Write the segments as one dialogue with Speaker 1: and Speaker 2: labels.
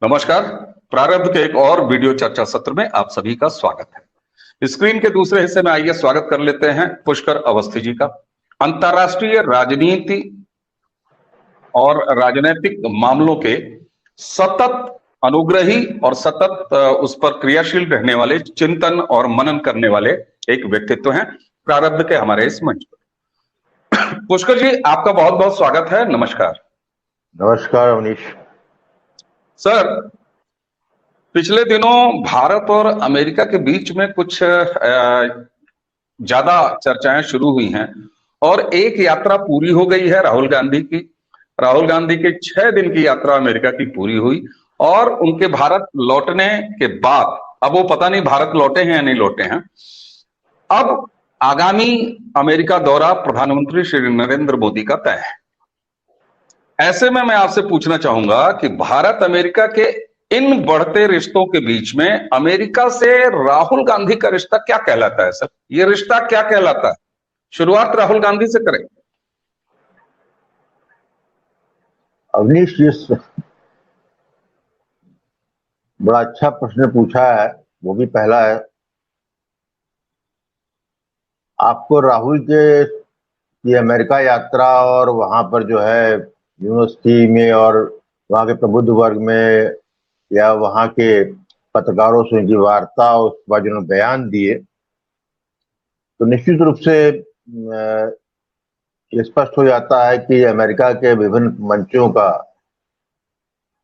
Speaker 1: नमस्कार। प्रारब्ध के एक और वीडियो चर्चा सत्र में आप सभी का स्वागत है। स्क्रीन के दूसरे हिस्से में आइए स्वागत कर लेते हैं पुष्कर अवस्थी जी का। अंतर्राष्ट्रीय राजनीति और राजनीतिक मामलों के सतत अनुग्रही और सतत उस पर क्रियाशील रहने वाले, चिंतन और मनन करने वाले एक व्यक्तित्व हैं प्रारब्ध के हमारे इस मंच पर। पुष्कर जी, आपका बहुत बहुत स्वागत है। नमस्कार।
Speaker 2: नमस्कार अवनीश
Speaker 1: सर, पिछले दिनों भारत और अमेरिका के बीच में कुछ ज्यादा चर्चाएं शुरू हुई हैं और एक यात्रा पूरी हो गई है राहुल गांधी की। राहुल गांधी की 6 दिन की यात्रा अमेरिका की पूरी हुई और उनके भारत लौटने के बाद अब वो पता नहीं भारत लौटे हैं या नहीं लौटे हैं। अब आगामी अमेरिका दौरा प्रधानमंत्री श्री नरेंद्र मोदी का तय है। ऐसे में मैं आपसे पूछना चाहूंगा कि भारत अमेरिका के इन बढ़ते रिश्तों के बीच में अमेरिका से राहुल गांधी का रिश्ता क्या कहलाता है सर? ये रिश्ता क्या कहलाता है? शुरुआत राहुल गांधी से करें।
Speaker 2: अवनीश जी, बड़ा अच्छा प्रश्न पूछा है। वो भी पहला है। आपको राहुल के ये अमेरिका यात्रा और वहां पर जो है यूनिवर्सिटी में और वहां के प्रबुद्ध वर्ग में या वहां के पत्रकारों से उनकी वार्ता, उस बाद जिन्होंने बयान दिए, तो निश्चित रूप से ये स्पष्ट हो जाता है कि अमेरिका के विभिन्न मंचों का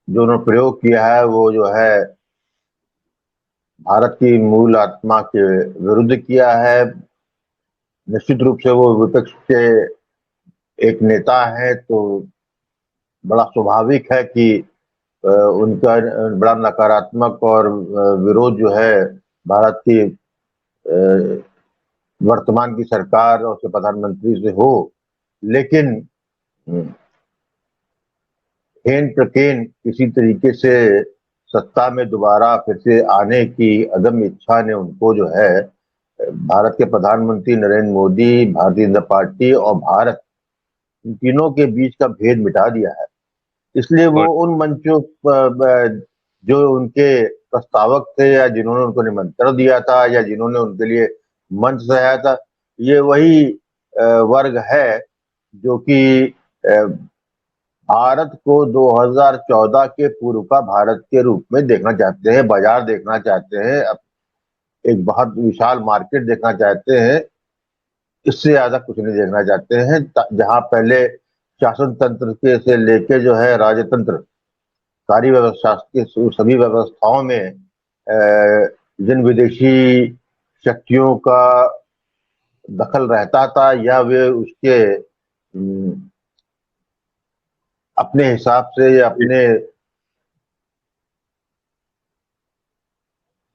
Speaker 2: जो उन्होंने प्रयोग किया है वो जो है भारत की मूल आत्मा के विरुद्ध किया है। निश्चित रूप से वो विपक्ष के एक नेता है, तो बड़ा स्वाभाविक है कि उनका बड़ा नकारात्मक और विरोध जो है भारत की वर्तमान की सरकार और उसके प्रधानमंत्री से हो। लेकिन हेन प्रकेन किसी तरीके से सत्ता में दोबारा फिर से आने की अदम्य इच्छा ने उनको जो है भारत के प्रधानमंत्री नरेंद्र मोदी, भारतीय जनता पार्टी और भारत, इन तीनों के बीच का भेद मिटा दिया है। इसलिए वो उन मंचों जो उनके प्रस्तावक थे या जिन्होंने उनको निमंत्रण दिया था या जिन्होंने उनके लिए मंच सजाया था, ये वही वर्ग है जो कि भारत को 2014 के पूर्व का भारत के रूप में देखना चाहते हैं, बाजार देखना चाहते हैं, एक बहुत विशाल मार्केट देखना चाहते हैं। इससे ज्यादा कुछ नहीं देखना चाहते हैं। जहां पहले शासन तंत्र के से लेके जो है राजतंत्र, कार्य व्यवस्था के सभी व्यवस्थाओं में जिन विदेशी शक्तियों का दखल रहता था या वे उसके अपने हिसाब से या अपने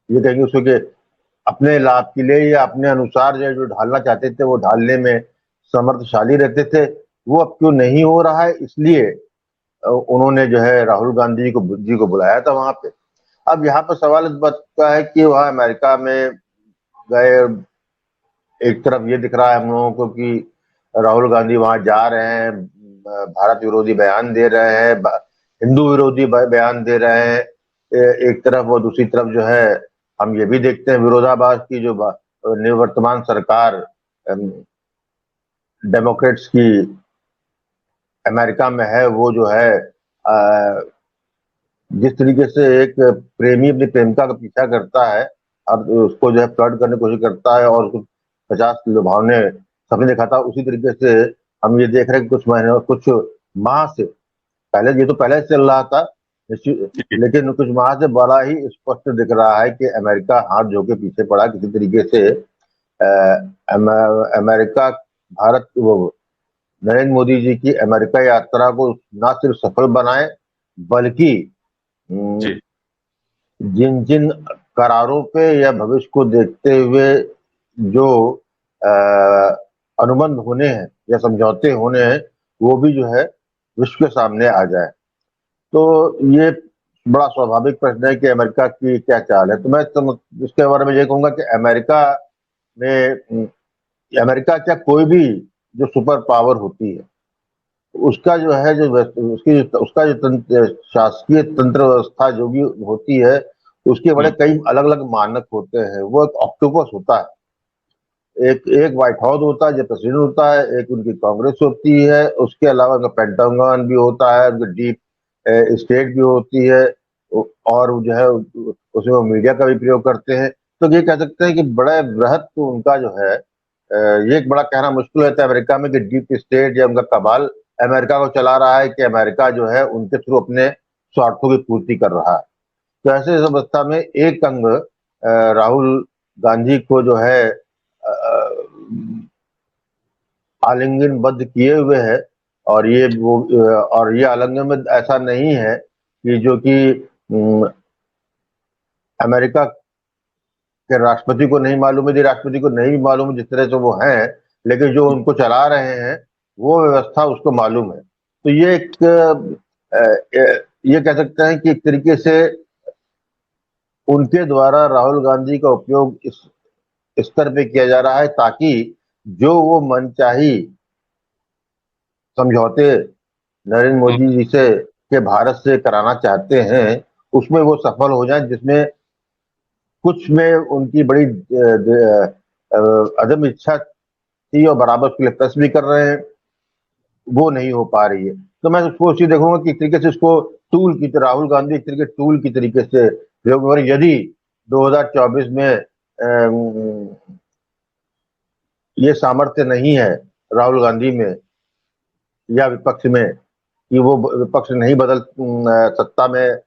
Speaker 2: ये कहेंगे उसके अपने लाभ के लिए या अपने अनुसार जो ढालना चाहते थे वो ढालने में समर्थशाली रहते थे, वो अब क्यों नहीं हो रहा है। इसलिए उन्होंने जो है राहुल गांधी जी को बुलाया था वहां पे। अब यहाँ पर सवाल इस बात का है कि वहां अमेरिका में गए, एक तरफ ये दिख रहा है हम लोगों को कि राहुल गांधी वहां जा रहे हैं, भारत विरोधी बयान दे रहे हैं, हिंदू विरोधी बयान दे रहे हैं एक तरफ, और दूसरी तरफ जो है हम ये भी देखते हैं विरोधाभास की जो निवर्तमान सरकार डेमोक्रेट्स की अमेरिका में है, वो जो है जिस तरीके से एक प्रेमी अपनी प्रेमिका का पीछा करता है, अब उसको जो है फ्लर्ट करने की कोशिश करता है और 50 लुभावने सपने दिखाता है, उसी तरीके से हम ये देख रहे हैं कि कुछ महीने कुछ माह से पहले, ये तो पहले से चल रहा था, लेकिन कुछ माह से बड़ा ही स्पष्ट दिख रहा है कि अमेरिका हाथ धो के पीछे पड़ा किसी तरीके से। अमेरिका भारत वो नरेंद्र मोदी जी की अमेरिका यात्रा को ना सिर्फ सफल बनाए बल्कि जिन जिन करारों पे या भविष्य को देखते हुए जो अनुबंध होने हैं या समझौते होने हैं, वो भी जो है विश्व के सामने आ जाए। तो ये बड़ा स्वाभाविक प्रश्न है कि अमेरिका की क्या चाल है। तो मैं इसके बारे में ये कहूंगा कि अमेरिका क्या कोई भी जो सुपर पावर होती है उसका जो है जो उसका जो शासकीय तंत्र व्यवस्था जो भी होती है, उसके बड़े कई अलग अलग मानक होते हैं। वो एक ऑक्टोपस होता है, एक एक व्हाइट हाउस होता है जो प्रेसिडेंट होता है, एक उनकी कांग्रेस होती है, उसके अलावा उनका पेंटागन भी होता है, उनकी डीप स्टेट भी होती है, और जो है उसमें वो मीडिया का भी प्रयोग करते हैं। तो ये कह सकते हैं कि बड़ा बृहत तो उनका जो है ये एक बड़ा कहना मुश्किल होता है अमेरिका में कि डीप स्टेट या उनका कबाल अमेरिका को चला रहा है, कि अमेरिका जो है उनके थ्रू अपने स्वार्थों की पूर्ति कर रहा है। तो ऐसे अवस्था में एक अंग राहुल गांधी को जो है आलिंगनबद्ध किए हुए है, और ये आलिंगन में ऐसा नहीं है कि जो कि अमेरिका के राष्ट्रपति को नहीं मालूम है, यदि राष्ट्रपति को नहीं भी मालूम है जिस तरह से वो हैं, लेकिन जो उनको चला रहे हैं वो व्यवस्था उसको मालूम है। तो ये एक ये कह सकते हैं कि एक तरीके से उनके द्वारा राहुल गांधी का उपयोग इस स्तर पे किया जा रहा है, ताकि जो वो मनचाही समझौते नरेंद्र मोदी जी से के भारत से कराना चाहते हैं उसमें वो सफल हो जाए, जिसमें कुछ में उनकी बड़ी अदम इच्छा थी और बराबर उसके लिए प्रेस भी कर रहे हैं, वो नहीं हो पा रही है। तो मैं उसको उसी देखूंगा कि एक तरीके से उसको टूल की तरह राहुल गांधी एक तरीके टूल की तरीके से प्रयोग, और यदि 2024 में ये सामर्थ्य नहीं है राहुल गांधी में या विपक्ष में कि वो विपक्ष नहीं बदल सत्ता में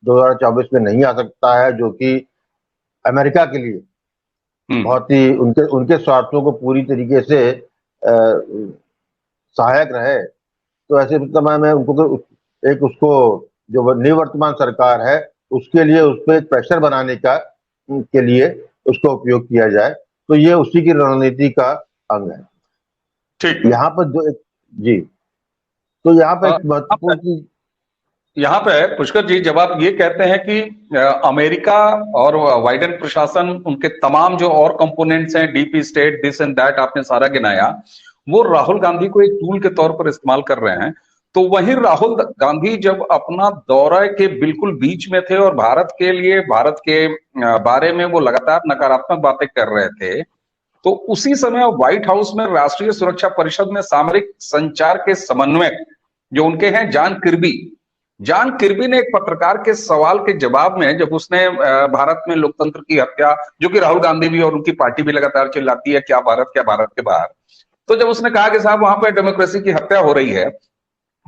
Speaker 2: 2024 में नहीं आ सकता है, जो कि अमेरिका के लिए बहुत ही उनके उनके स्वार्थों को पूरी तरीके से सहायक रहे। तो ऐसे समय में उनको एक उसको जो निवर्तमान सरकार है उसके लिए उस पर एक प्रेशर बनाने का के लिए उसका उपयोग किया जाए, तो ये उसी की रणनीति का अंग है।
Speaker 1: ठीक,
Speaker 2: यहाँ पर जो जी, तो यहाँ पर एक महत्वपूर्ण चीज,
Speaker 1: यहाँ पे पुष्कर जी, जब आप ये कहते हैं कि अमेरिका और बाइडेन प्रशासन, उनके तमाम जो और कंपोनेंट्स हैं, DP state, this and that, आपने सारा गिनाया, वो राहुल गांधी को एक टूल के तौर पर इस्तेमाल कर रहे हैं। तो वहीं राहुल गांधी जब अपना दौरे के बिल्कुल बीच में थे और भारत के लिए, भारत के बारे में वो लगातार नकारात्मक बातें कर रहे थे, तो उसी समय व्हाइट हाउस में राष्ट्रीय सुरक्षा परिषद में सामरिक संचार के समन्वयक जो उनके हैं जॉन किर्बी ने एक पत्रकार के सवाल के जवाब में, जब उसने भारत में लोकतंत्र की हत्या, जो कि राहुल गांधी भी और उनकी पार्टी भी लगातार चिल्लाती है, क्या भारत के बाहर, तो जब उसने कहा कि साहब वहां पे डेमोक्रेसी की हत्या हो रही है,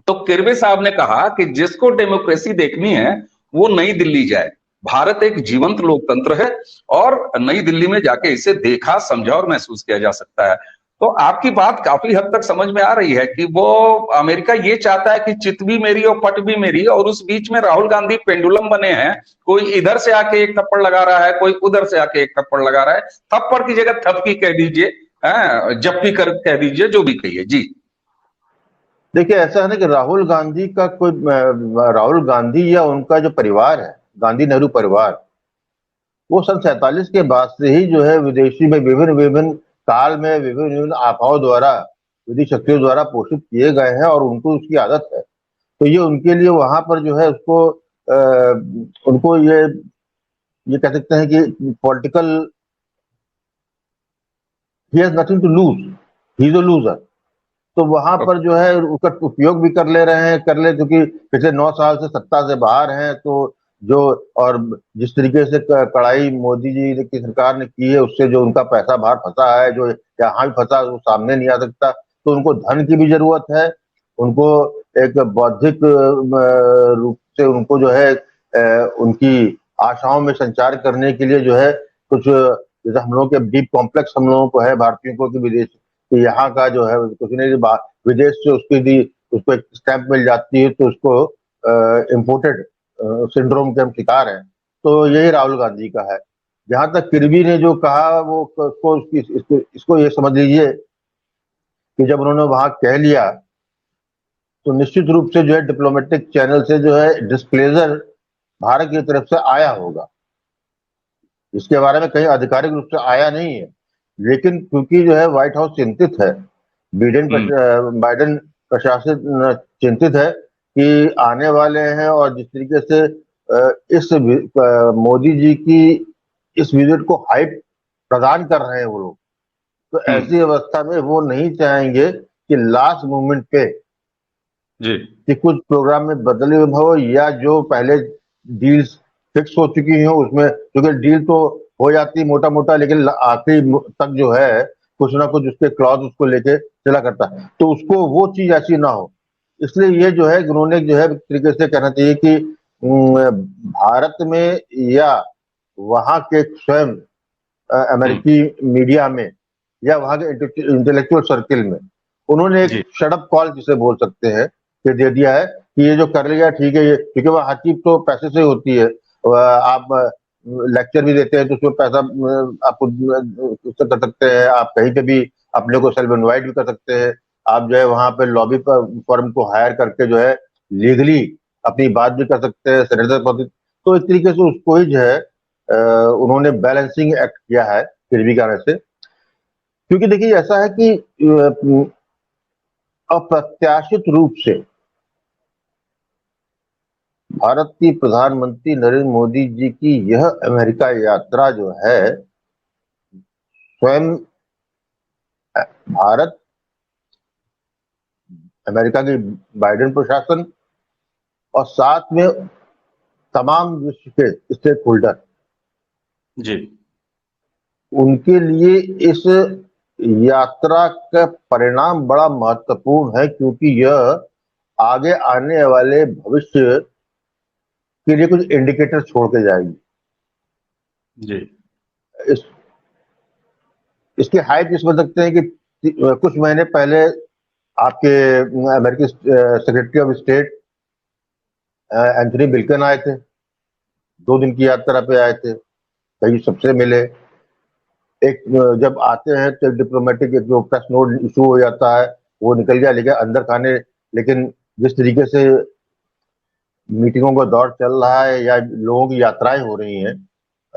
Speaker 1: तो किर्बी साहब ने कहा कि जिसको डेमोक्रेसी देखनी है वो नई दिल्ली जाए, भारत एक जीवंत लोकतंत्र है और नई दिल्ली में जाके इसे देखा, समझा और महसूस किया जा सकता है। तो आपकी बात काफी हद तक समझ में आ रही है कि वो अमेरिका ये चाहता है कि चित भी मेरी और पट भी मेरी, और उस बीच में राहुल गांधी पेंडुलम बने हैं, कोई इधर से आके एक थप्पड़ लगा रहा है, कोई उधर से आके एक थप्पड़ लगा रहा है। थप्पड़ की जगह थपकी कह दीजिए, जप्पी कर कह दीजिए, जो भी कहिए जी।
Speaker 2: देखिए ऐसा है ना कि राहुल गांधी या उनका जो परिवार है, गांधी नेहरू परिवार, वो सन 47 के बाद से ही जो है विदेशी में विभिन्न विभिन्न काल में विभिन्न विभिन्न आफाओं द्वारा, विदेशी शक्तियों द्वारा पोषित किए गए हैं, और उनको उसकी आदत है। तो ये उनके लिए वहां पर जो है उसको उनको ये कह सकते हैं कि political, he has nothing to lose, he is a loser. तो वहां पर जो है उसका उपयोग भी कर ले रहे हैं, कर ले, क्योंकि पिछले 9 साल से सत्ता से बाहर हैं। तो जो, और जिस तरीके से कड़ाई मोदी जी की सरकार ने की है, उससे जो उनका पैसा बाहर फंसा है, जो यहाँ भी फंसा वो सामने नहीं आ सकता। तो उनको धन की भी जरूरत है, उनको एक बौद्धिक रूप से उनको जो है उनकी आशाओं में संचार करने के लिए जो है कुछ, जैसे हम लोगों के डीप कॉम्प्लेक्स हम लोगों को है भारतीयों को, कि विदेश कि यहाँ का जो है कुछ नहीं, विदेश से उसको एक स्टैंप मिल जाती है, तो उसको इम्पोर्टेड सिंड्रोम के हम शिकार हैं। तो यही राहुल गांधी का है। जहां तक किर्बी ने जो कहा वो इसको ये समझ लीजिए कि जब उन्होंने वहां कह लिया, तो निश्चित रूप से जो है डिप्लोमेटिक चैनल से जो है डिस्प्लेजर भारत की तरफ से आया होगा, इसके बारे में कहीं आधिकारिक रूप से आया नहीं है। लेकिन क्योंकि जो है व्हाइट हाउस चिंतित है, बाइडेन प्रशासन चिंतित है कि आने वाले हैं, और जिस तरीके से मोदी जी की इस विजिट को हाइप प्रदान कर रहे हैं वो लोग, तो ऐसी अवस्था में वो नहीं चाहेंगे कि लास्ट मोमेंट पे
Speaker 1: जी
Speaker 2: कि कुछ प्रोग्राम में बदले हो, या जो पहले डील्स फिक्स हो चुकी हो उसमें, क्योंकि डील तो हो जाती है मोटा मोटा, लेकिन आखिरी तक जो है कुछ ना कुछ उसके क्लॉज उसको लेके चला करता है, तो उसको वो चीज ऐसी ना हो। इसलिए ये जो है उन्होंने जो है एक तरीके से कहना चाहिए कि भारत में या वहां के स्वयं अमेरिकी मीडिया में या वहां के इंटेलेक्चुअल सर्किल में उन्होंने एक
Speaker 1: जी
Speaker 2: शटअप कॉल जिसे बोल सकते हैं कि दे दिया है कि ये जो कर लिया ठीक है, ये क्योंकि वह हर चीज तो पैसे से होती है। आप लेक्चर भी देते हैं तो उसमें पैसा आपको उससे कर सकते हैं, आप कहीं पे भी अपने को सेल्फ इनवाइट भी कर सकते हैं, आप जो है वहां पे लॉबी फर्म को हायर करके जो है लीगली अपनी बात भी कर सकते हैं सेनेटर पद। तो एक तरीके से उसको ही जो है उन्होंने बैलेंसिंग एक्ट किया है फिर भी कहने से, क्योंकि देखिए ऐसा है कि अप्रत्याशित रूप से भारत की प्रधानमंत्री नरेंद्र मोदी जी की यह अमेरिका यात्रा जो है स्वयं भारत, अमेरिका की बाइडेन प्रशासन और साथ में तमाम विश्व के स्टेक होल्डर,
Speaker 1: जी
Speaker 2: उनके लिए इस यात्रा का परिणाम बड़ा महत्वपूर्ण है, क्योंकि यह आगे आने वाले भविष्य के लिए कुछ इंडिकेटर छोड़ के जाएगी।
Speaker 1: जी
Speaker 2: इस इसकी हाइप इस बन सकते हैं कि कुछ महीने पहले आपके अमेरिकी secretary of state Anthony Blinken आए थे, 2 दिन की यात्रा पे आए थे, कई सबसे मिले। एक जब आते हैं तो डिप्लोमेटिक एक जो प्रेस नोट इशू हो जाता है वो निकल गया, लेकिन अंदर खाने, लेकिन जिस तरीके से मीटिंगों का दौर चल रहा है या लोगों की यात्राएं हो रही हैं,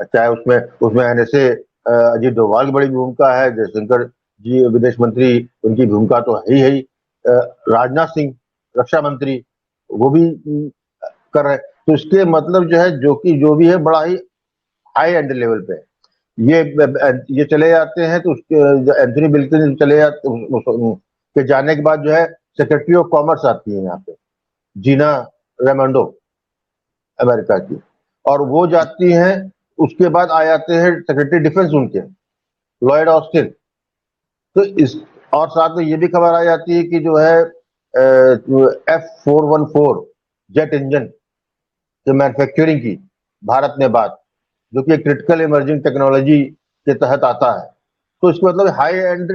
Speaker 2: चाहे उसमें उसमें एनएसए अजीत डोभाल की बड़ी भूमिका है, जयशंकर जी विदेश मंत्री उनकी भूमिका तो है ही, राजनाथ सिंह रक्षा मंत्री वो भी कर रहे हैं। तो इसके मतलब जो है जो भी है बड़ा ही हाई एंड लेवल पे है। ये चले जाते हैं तो उसके एंथनी बिल्किन चले जाते के जाने के बाद जो है सेक्रेटरी ऑफ कॉमर्स आती है यहाँ पे, जीना रेमंडो अमेरिका की, और वो जाती हैं। उसके बाद आ जाते हैं सेक्रेटरी डिफेंस उनके लॉयड ऑस्टिन। तो इस और साथ में ये भी खबर आ जाती है कि जो है F414 जेट इंजन के मैन्युफैक्चरिंग की भारत में बात, जो कि एक क्रिटिकल इमर्जिंग टेक्नोलॉजी के तहत आता है। तो इसका मतलब हाई एंड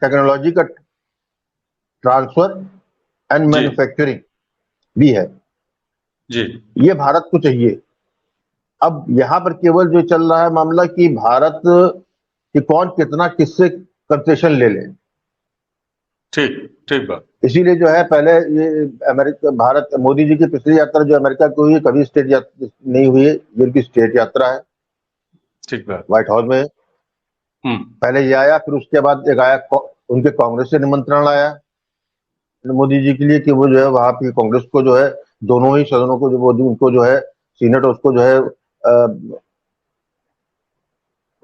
Speaker 2: टेक्नोलॉजी का ट्रांसफर एंड
Speaker 1: जी
Speaker 2: मैन्युफैक्चरिंग भी है,
Speaker 1: जी
Speaker 2: ये भारत को चाहिए। अब यहाँ पर केवल जो चल रहा है मामला कि भारत कि कौन कितना किससे कंसेशन ले ले,
Speaker 1: ठीक ठीक बात।
Speaker 2: इसीलिए जो है पहले ये अमेरिका भारत मोदी जी की पिछली यात्रा जो अमेरिका की हुई है कभी स्टेट यात्रा नहीं हुई है, ये उनकी स्टेट यात्रा है,
Speaker 1: ठीक बात।
Speaker 2: व्हाइट हाउस में पहले ये आया, फिर उसके बाद एक आया उनके कांग्रेस से निमंत्रण आया मोदी जी के लिए कि वो जो है वहां की कांग्रेस को जो है दोनों ही सदनों को जो उनको जो है सीनेट उसको जो है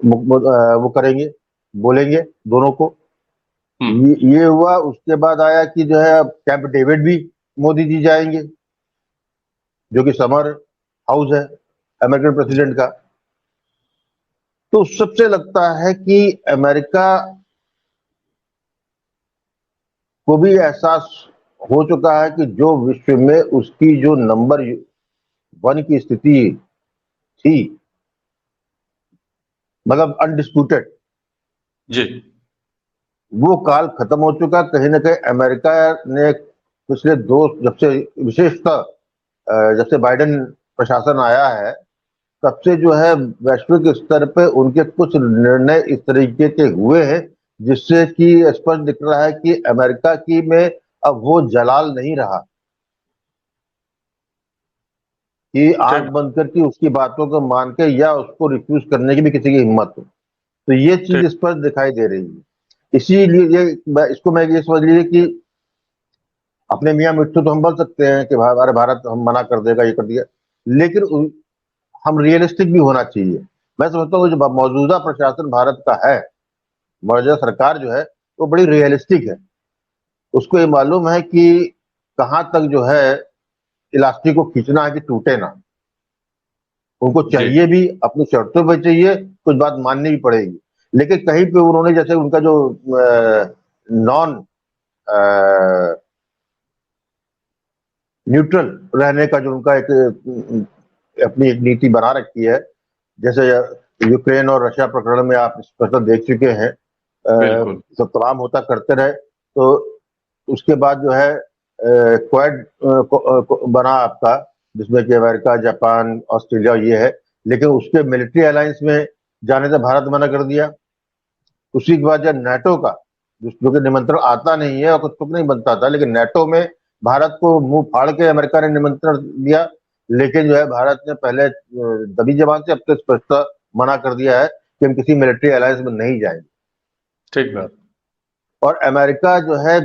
Speaker 2: वो करेंगे, बोलेंगे दोनों को। ये हुआ। उसके बाद आया कि जो है कैंप डेविड भी मोदी जी जाएंगे, जो कि समर हाउस है अमेरिकन प्रेसिडेंट का। तो सबसे लगता है कि अमेरिका को भी एहसास हो चुका है कि जो विश्व में उसकी जो नंबर 1 की स्थिति थी, मतलब अनडिस्प्यूटेड,
Speaker 1: जी
Speaker 2: वो काल खत्म हो चुका। कहीं ना कहीं अमेरिका ने पिछले जब से विशेषतः जब से बाइडेन प्रशासन आया है तब से जो है वैश्विक स्तर पे उनके कुछ निर्णय इस तरीके के हुए हैं जिससे कि स्पष्ट दिख रहा है कि अमेरिका की में अब वो जलाल नहीं रहा कि आंख बंद करके उसकी बातों को मान के या उसको रिफ्यूज करने की भी किसी की हिम्मत हो। तो ये चीज स्पष्ट दिखाई दे रही है। इसीलिए इसको मैं ये समझ लीजिए कि अपने मियाँ मिट्टू तो हम बोल सकते हैं कि अरे भारत हम मना कर देगा, ये कर दिया, लेकिन हम रियलिस्टिक भी होना चाहिए। मैं समझता हूँ जो मौजूदा प्रशासन भारत का है, मौजूदा सरकार जो है वो बड़ी रियलिस्टिक है। उसको ये मालूम है कि कहाँ तक जो है इलास्टिक को खींचना है कि टूटे ना। उनको
Speaker 1: जी
Speaker 2: चाहिए भी, अपनी शर्तों पे चाहिए, कुछ बात माननी भी पड़ेगी। लेकिन कहीं पे उन्होंने जैसे उनका जो नॉन न्यूट्रल रहने का जो उनका एक अपनी एक नीति बना रखी है, जैसे यूक्रेन और रशिया प्रकरण में आप स्पष्ट देख चुके हैं।
Speaker 1: बिल्कुल।
Speaker 2: सब तमाम होता करते रहे, तो उसके बाद जो है क्वाड बना आपका, जिसमें कि अमेरिका, जापान, ऑस्ट्रेलिया ये है, लेकिन उसके मिलिट्री अलायंस में जाने से भारत मना कर दिया। उसी के बाद जब नेटो का, जो कि निमंत्रण आता नहीं है और कुछ तुक नहीं बनता था, लेकिन नेटो में भारत को मुंह फाड़ के अमेरिका ने निमंत्रण दिया, लेकिन जो है भारत ने पहले दबी जबान से, अब तो स्पष्ट मना कर दिया है कि हम किसी मिलिट्री अलायंस में नहीं जाएंगे।
Speaker 1: ठीक बात।
Speaker 2: और अमेरिका जो है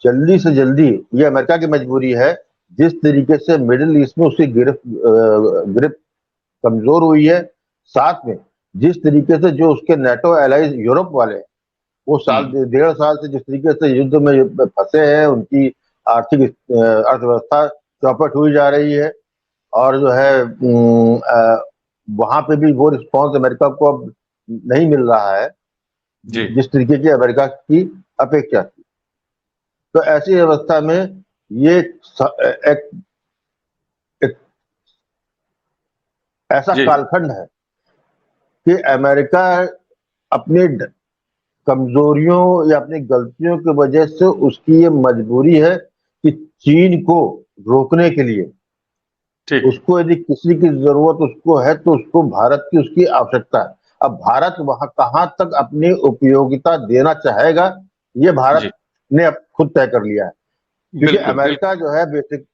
Speaker 2: जल्दी से जल्दी, ये अमेरिका की मजबूरी है, जिस तरीके से मिडिल ईस्ट में उसकी गिरफ्त कमजोर हुई है, साथ में जिस तरीके से जो उसके नेटो एलाइज यूरोप वाले, वो साल
Speaker 1: हम्म।
Speaker 2: 1.5 साल से जिस तरीके से युद्ध में फंसे हैं, उनकी आर्थिक अर्थव्यवस्था चौपट हुई जा रही है। और जो है वहां पे भी वो रिस्पॉन्स अमेरिका को अब नहीं मिल रहा है
Speaker 1: जी
Speaker 2: जिस तरीके की अमेरिका की अपेक्षा थी। तो ऐसी अवस्था में ये एक, एक ऐसा
Speaker 1: जी
Speaker 2: कालखंड है कि अमेरिका अपनी कमजोरियों या अपनी गलतियों की वजह से उसकी ये मजबूरी है कि चीन को रोकने के लिए,
Speaker 1: ठीक।
Speaker 2: उसको यदि किसी की जरूरत उसको है तो उसको भारत की उसकी आवश्यकता है। अब भारत वहां कहां तक अपनी उपयोगिता देना चाहेगा, ये भारत
Speaker 1: जी
Speaker 2: ने अब खुद तय कर लिया है। क्योंकि
Speaker 1: बिल्कुल
Speaker 2: अमेरिका
Speaker 1: बिल्कुल।
Speaker 2: जो है बेसिक,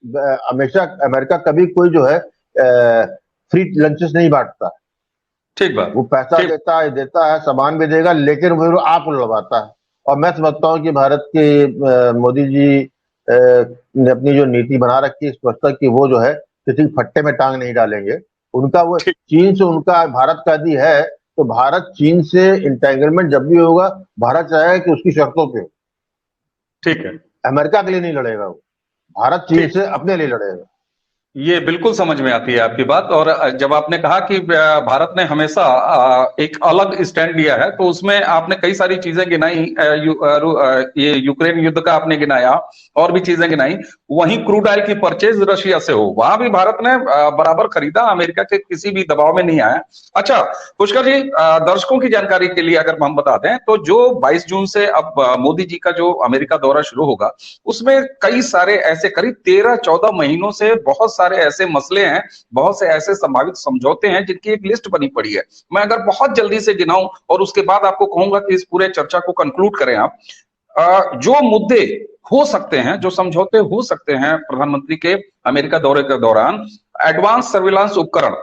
Speaker 2: हमेशा अमेरिका कभी कोई जो है फ्री लंचेस नहीं बांटता।
Speaker 1: ठीक बात।
Speaker 2: वो पैसा
Speaker 1: ठीक।
Speaker 2: देता है, सामान भी देगा, लेकिन वो आंख उड़वाता है। और मैं समझता हूँ कि भारत के मोदी जी ने अपनी जो नीति बना रखी है स्पष्ट, कि वो जो है किसी फट्टे में टांग नहीं डालेंगे। उनका वो
Speaker 1: ठीक।
Speaker 2: चीन से उनका भारत का यदि है, तो भारत चीन से इंटेंगलमेंट जब भी होगा, भारत चाहेगा कि उसकी शर्तों पे हो।
Speaker 1: ठीक है।
Speaker 2: अमेरिका के लिए नहीं लड़ेगा वो, भारत चीन
Speaker 1: ठीक।
Speaker 2: से अपने लिए लड़ेगा।
Speaker 1: ये बिल्कुल समझ में आती है आपकी बात। और जब आपने कहा कि भारत ने हमेशा एक अलग स्टैंड लिया है, तो उसमें आपने कई सारी चीजें गिनाई। ये यूक्रेन युद्ध का आपने गिनाया, और भी चीजें गिनाई। वहीं क्रूड ऑयल की परचेज रशिया से हो, वहां भी भारत ने बराबर खरीदा, अमेरिका के किसी भी दबाव में नहीं आया। अच्छा पुष्कर जी, दर्शकों की जानकारी के लिए अगर हम बता दें, तो जो 22 जून से अब मोदी जी का जो अमेरिका दौरा शुरू होगा, उसमें कई सारे ऐसे करीब 13-14 महीनों से बहुत सारे ऐसे मसले हैं, बहुत से ऐसे संभावित समझौते हैं जिनकी एक लिस्ट बनी पड़ी है। मैं अगर बहुत जल्दी से गिनाऊं और उसके बाद आपको कहूंगा कि इस पूरे चर्चा को कंक्लूड करें आप। जो मुद्दे हो सकते हैं, जो समझौते हो सकते हैं प्रधानमंत्री के अमेरिका दौरे के दौरान: एडवांस सर्विलांस उपकरण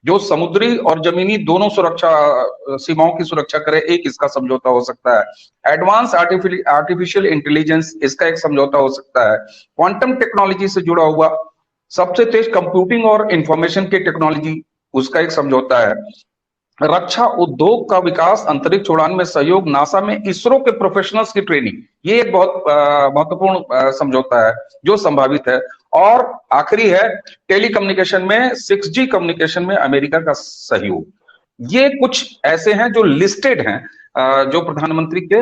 Speaker 1: जो समुद्री और जमीनी दोनों सुरक्षा सीमाओं की सुरक्षा करे, एक इसका समझौता हो सकता है। एडवांस आर्टिफिशियल इंटेलिजेंस, इसका एक समझौता हो सकता है। क्वांटम टेक्नोलॉजी से जुड़ा हुआ सबसे तेज कंप्यूटिंग और इंफॉर्मेशन की टेक्नोलॉजी, उसका एक समझौता है। रक्षा उद्योग का विकास, अंतरिक्ष उड़ान में सहयोग, नासा में इसरो के प्रोफेशनल्स की ट्रेनिंग, ये एक बहुत महत्वपूर्ण समझौता है जो संभावित है। और आखिरी है, टेलीकम्युनिकेशन में 6G कम्युनिकेशन में अमेरिका का सहयोग। ये कुछ ऐसे हैं जो लिस्टेड हैं, जो प्रधानमंत्री के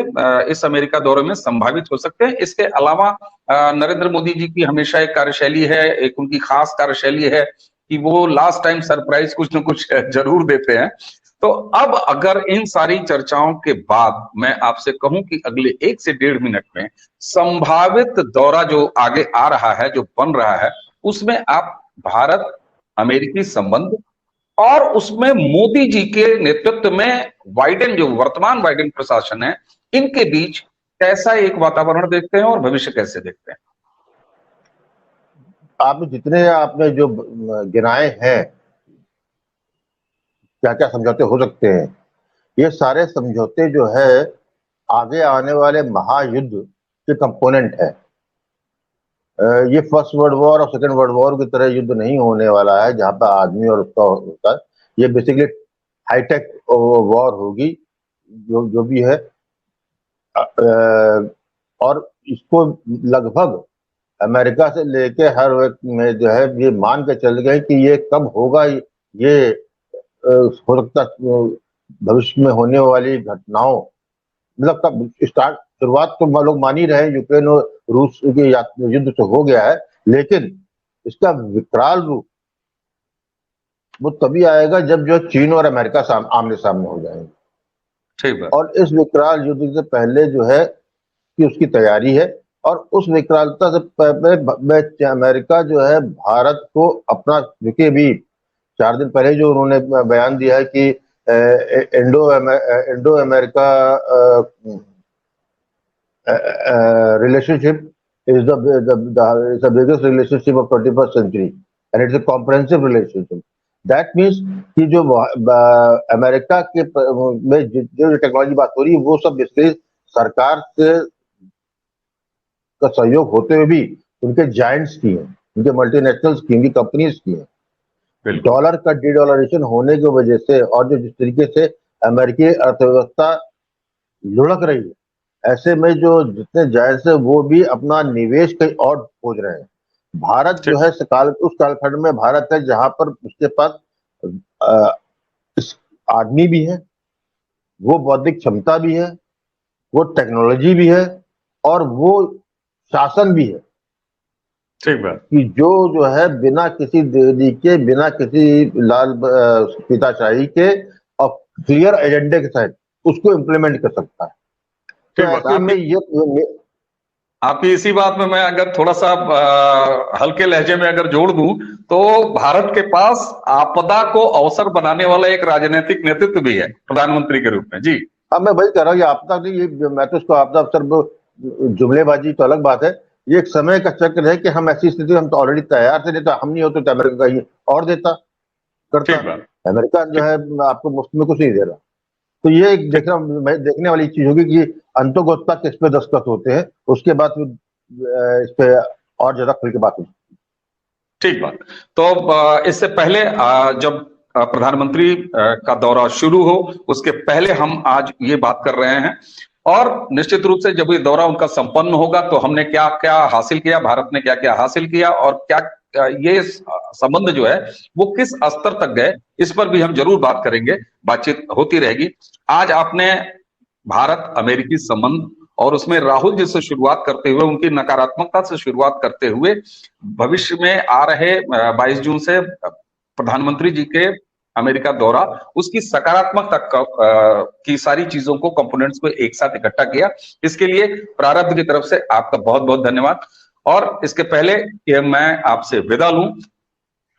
Speaker 1: इस अमेरिका दौरे में संभावित हो सकते हैं। इसके अलावा नरेंद्र मोदी जी की हमेशा एक कार्यशैली है, एक उनकी खास कार्यशैली है कि वो लास्ट टाइम सरप्राइज कुछ न कुछ जरूर देते हैं। तो अब अगर इन सारी चर्चाओं के बाद मैं आपसे कहूं कि अगले 1 से 1.5 मिनट में संभावित दौरा जो आगे आ रहा है, जो बन रहा है, उसमें आप भारत अमेरिकी संबंध और उसमें मोदी जी के नेतृत्व में बाइडेन, जो वर्तमान बाइडेन प्रशासन है, इनके बीच कैसा एक वातावरण देखते हैं और भविष्य कैसे देखते हैं?
Speaker 2: आपने जो गिनाए हैं, क्या क्या समझौते हो सकते हैं, ये सारे समझौते जो है आगे आने वाले महायुद्ध के कंपोनेंट है। ये फर्स्ट वर्ल्ड वॉर और सेकंड वर्ल्ड वॉर की तरह युद्ध नहीं होने वाला है जहां पर आदमी और उसका होता है। ये बेसिकली हाईटेक वॉर होगी, जो भी है। और इसको लगभग अमेरिका से लेके हर व्यक्ति में जो है ये मान के चल गए कि ये कब होगा। ये हो सकता भविष्य में होने वाली घटनाओं, मतलब कब स्टार्ट, शुरुआत तो लोग मान ही रहे हैं, यूक्रेन और रूस के युद्ध से हो गया है, लेकिन इसका विकराल रूप वो तभी आएगा जब जो चीन और अमेरिका आमने सामने हो जाएंगे।
Speaker 1: ठीक है।
Speaker 2: और इस विकराल युद्ध से पहले जो है कि उसकी तैयारी है, और उस विकरालता से पहले अमेरिका जो है भारत को अपना, क्योंकि अभी 4 दिन पहले जो उन्होंने बयान दिया है कि Indo America relationship is the biggest relationship of 21st century, and it's a comprehensive relationship. That means कि जो अमेरिका के में जो टेक्नोलॉजी बात हो रही है वो सब बेसिकली सरकार से का सहयोग होते हुए भी उनके जायंट्स की है, उनके मल्टीनेशनल्स की, उनकी कंपनीज की है। डॉलर का डीडॉलरेशन होने की वजह से और जो जिस तरीके से अमेरिकी अर्थव्यवस्था लुढ़क रही है, ऐसे में जो जितने जायज है वो भी अपना निवेश कहीं और खोज रहे हैं। भारत जो है उस कालखंड में भारत है जहां पर उसके पास आदमी भी है, वो बौद्धिक क्षमता भी है, वो टेक्नोलॉजी भी है, और वो शासन भी है।
Speaker 1: ठीक बात
Speaker 2: कि जो है बिना किसी देरी के, बिना किसी लाल पिताशाही के और क्लियर एजेंडे के साथ उसको इम्प्लीमेंट कर सकता है। तो ऐसे में ये
Speaker 1: आपकी इसी बात में मैं अगर थोड़ा सा हल्के लहजे में अगर जोड़ दूं तो भारत के पास आपदा को अवसर बनाने वाला एक राजनीतिक नेतृत्व भी है प्रधानमंत्री के रूप में। जी
Speaker 2: अब मैं वही कह रहा हूँ, आपदा नहीं, ये मैं तो इसको आपदा अवसर जुमलेबाजी तो अलग बात है। ये एक समय का चक्र है कि हम ऐसी स्थिति, हम तो ऑलरेडी तैयार थे, नहीं तो हम नहीं होते तो अमेरिका कहीं और देता करता। अमेरिका जो है आपको मुफ्त में कुछ नहीं दे रहा। तो ये एक देखने वाली चीज होगी कि अंतोगोत्ता किस पे दस्तखत होते हैं, उसके बाद इस पे और ज्यादा खुल के बात होगी।
Speaker 1: ठीक बात। तो इससे पहले जब प्रधानमंत्री का दौरा शुरू हो उसके पहले हम आज ये बात कर रहे हैं, और निश्चित रूप से जब ये दौरा उनका संपन्न होगा तो हमने क्या क्या हासिल किया, भारत ने क्या क्या हासिल किया, और क्या ये संबंध जो है वो किस स्तर तक गए, इस पर भी हम जरूर बात करेंगे, बातचीत होती रहेगी। आज आपने भारत अमेरिकी संबंध और उसमें राहुल जी से शुरुआत करते हुए, उनकी नकारात्मकता से शुरुआत करते हुए, भविष्य में आ रहे 22 जून से प्रधानमंत्री जी के अमेरिका दौरा, उसकी सकारात्मकता की सारी चीजों को, कंपोनेंट्स को एक साथ इकट्ठा किया। इसके लिए प्रारब्ध की तरफ से आपका बहुत बहुत धन्यवाद। और इसके पहले कि मैं आपसे विदा लूं,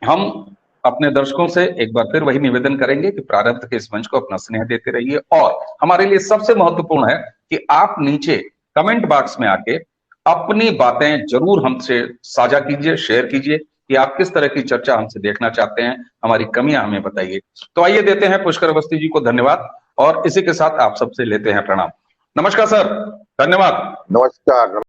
Speaker 1: हम अपने दर्शकों से एक बार फिर वही निवेदन करेंगे कि प्रारब्ध के इस मंच को अपना स्नेह देते रहिए, और हमारे लिए सबसे महत्वपूर्ण है कि आप नीचे कमेंट बॉक्स में आके अपनी बातें जरूर हमसे साझा कीजिए, शेयर कीजिए कि आप किस तरह की चर्चा हमसे देखना चाहते हैं, हमारी कमियां हमें बताइए। तो आइए देते हैं पुष्कर अवस्थी जी को धन्यवाद, और इसी के साथ आप सबसे लेते हैं प्रणाम। नमस्कार सर, धन्यवाद।
Speaker 2: नमस्कार।